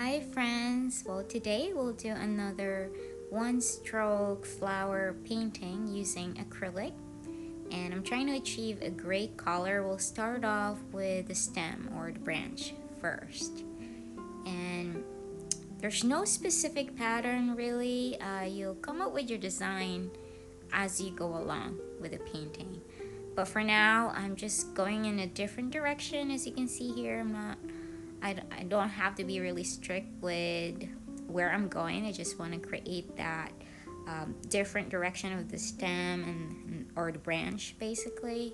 Hi friends! Well, today we'll do another one stroke flower painting using acrylic, and I'm trying to achieve a gray color. We'll start off with the stem or the branch first, and there's no specific pattern really. You'll come up with your design as you go along with the painting, but for now I'm just going in a different direction. As you can see here, I don't have to be really strict with where I'm going. I just want to create that different direction of the stem or the branch basically.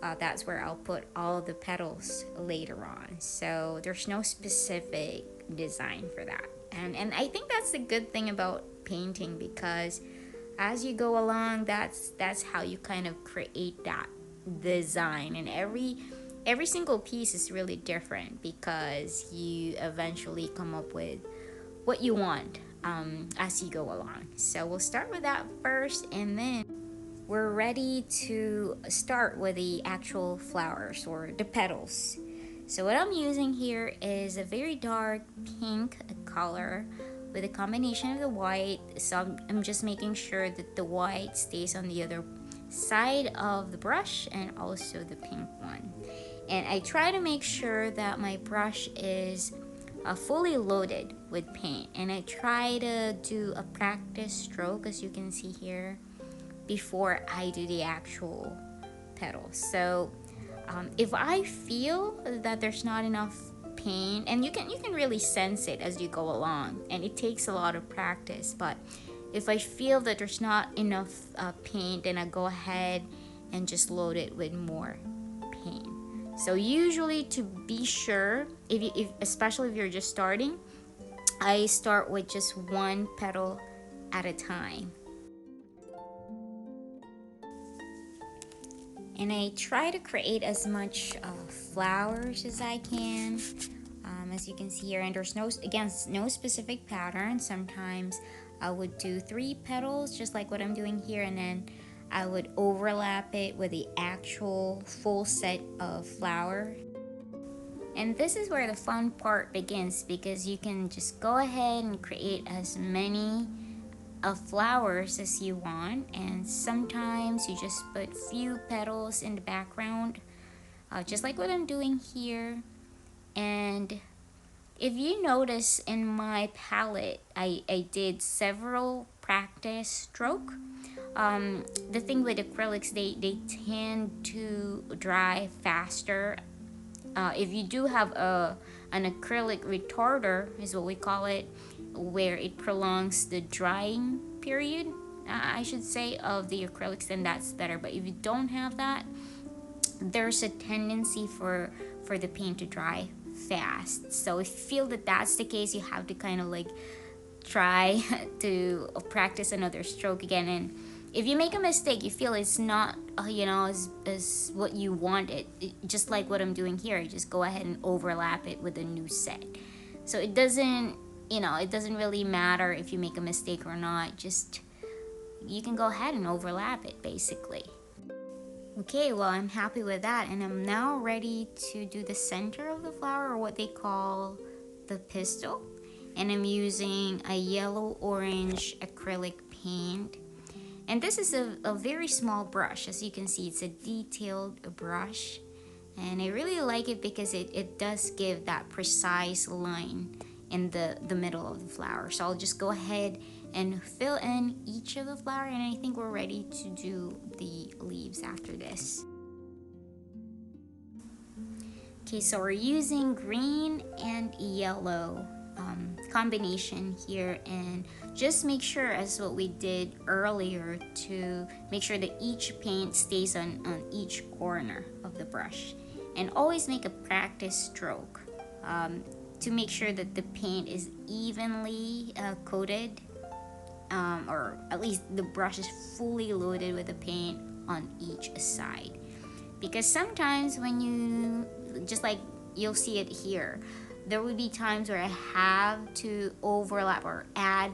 That's where I'll put all the petals later on. So there's no specific design for that. And I think that's the good thing about painting, because as you go along, that's how you kind of create that design. And every single piece is really different because you eventually come up with what you want as you go along. So we'll start with that first, and then we're ready to start with the actual flowers or the petals. So what I'm using here is a very dark pink color with a combination of the white. So I'm just making sure that the white stays on the other side of the brush and also the pink one. And I try to make sure that my brush is fully loaded with paint, and I try to do a practice stroke, as you can see here, before I do the actual petals. So if I feel that there's not enough paint, and you can really sense it as you go along, and it takes a lot of practice, but if I feel that there's not enough paint, then I go ahead and just load it with more paint. So usually, to be sure, especially if you're just starting, I start with just one petal at a time. And I try to create as much flowers as I can, as you can see here. And there's no specific pattern. Sometimes I would do 3 petals, just like what I'm doing here, and then I would overlap it with the actual full set of flower. And this is where the fun part begins, because you can just go ahead and create as many flowers as you want, and sometimes you just put few petals in the background, just like what I'm doing here. And if you notice in my palette, I did several practice stroke. The thing with acrylics, they tend to dry faster. If you do have an acrylic retarder, is what we call it, where it prolongs the drying period, I should say, of the acrylics, then that's better. But if you don't have that, there's a tendency for the paint to dry fast. So if you feel that that's the case, you have to kind of like try to practice another stroke again. And if you make a mistake, you feel it's not as what you wanted, just like what I'm doing here, you just go ahead and overlap it with a new set. So it doesn't really matter if you make a mistake or not. Just, you can go ahead and overlap it basically. Okay, well, I'm happy with that, and I'm now ready to do the center of the flower, or what they call the pistil. And I'm using a yellow-orange acrylic paint. And this is a very small brush. As you can see, it's a detailed brush. And I really like it because it does give that precise line in the middle of the flower. So I'll just go ahead and fill in each of the flower, and I think we're ready to do the leaves after this. Okay, so we're using green and yellow combination here, and just make sure, as what we did earlier, to make sure that each paint stays on each corner of the brush, and always make a practice stroke to make sure that the paint is evenly coated, or at least the brush is fully loaded with the paint on each side. Because sometimes when you, just like you'll see it here, there will be times where I have to overlap or add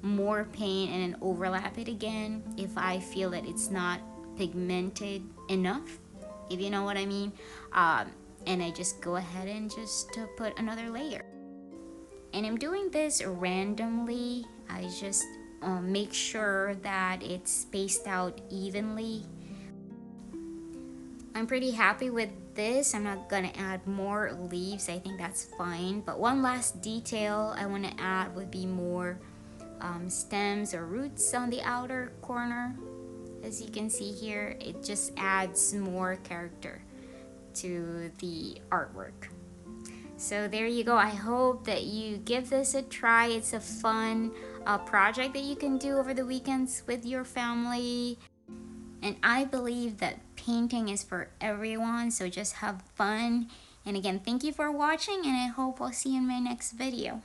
more paint and then overlap it again if I feel that it's not pigmented enough, if you know what I mean. And I just go ahead and just put another layer. And I'm doing this randomly. I just make sure that it's spaced out evenly. I'm pretty happy with this. I'm not gonna add more leaves. I think that's fine. But one last detail I want to add would be more stems or roots on the outer corner. As you can see here, it just adds more character to the artwork. So there you go. I hope that you give this a try. It's a fun project that you can do over the weekends with your family. And I believe that painting is for everyone, so just have fun. And again, thank you for watching, and I hope I'll see you in my next video.